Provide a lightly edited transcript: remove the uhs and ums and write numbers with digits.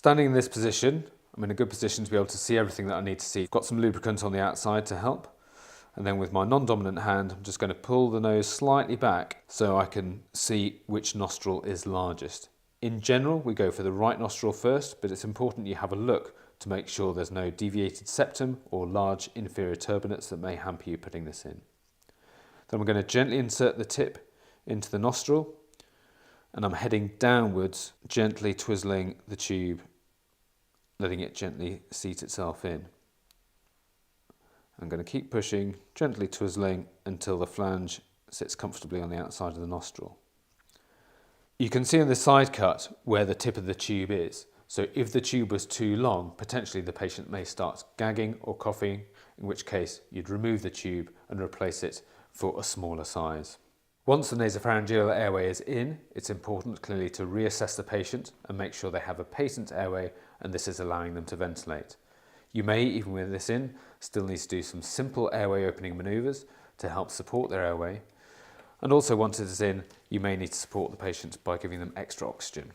Standing in this position, I'm in a good position to be able to see everything that I need to see. I've got some lubricant on the outside to help. And then with my non-dominant hand, I'm just going to pull the nose slightly back so I can see which nostril is largest. In general, we go for the right nostril first, but it's important you have a look to make sure there's no deviated septum or large inferior turbinates that may hamper you putting this in. Then we're going to gently insert the tip into the nostril, and I'm heading downwards, gently twizzling the tube, letting it gently seat itself in. I'm going to keep pushing, gently twizzling until the flange sits comfortably on the outside of the nostril. You can see on the side cut where the tip of the tube is. So if the tube was too long, potentially the patient may start gagging or coughing, in which case you'd remove the tube and replace it for a smaller size. Once the nasopharyngeal airway is in, it's important clearly to reassess the patient and make sure they have a patent airway and this is allowing them to ventilate. You may, even with this in, still need to do some simple airway opening manoeuvres to help support their airway. And also once it is in, you may need to support the patient by giving them extra oxygen.